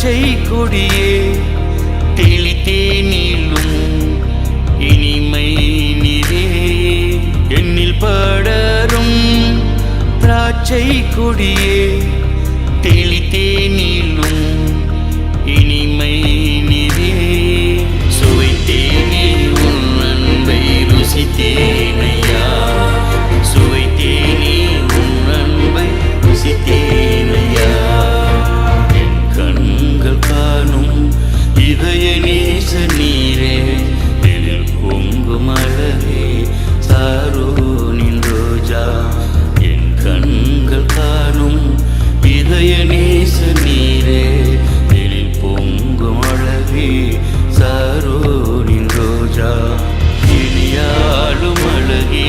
திராட்சை கொடியே தெளித்தேனிலும் இனிமை நீரே என்னில் படரும் திராட்சை கொடியே தெளித்தேனிலும் இனிமை நீரே சுவைத்தேனே உன் அன்பை ருசித்தேனையா சுவைத்தேனே உன் அன்பை ருசித்தேனையா என் கண்கள் காணும் இதய நேச நீரே எதில் பொங்கும் அழகே சாரோனின் ரோஜா என் கண்கள் காணும் இதய நேச நீரே எதில் பொங்கும் அழகே சாரோனின் ரோஜா இனியாளும் அழகே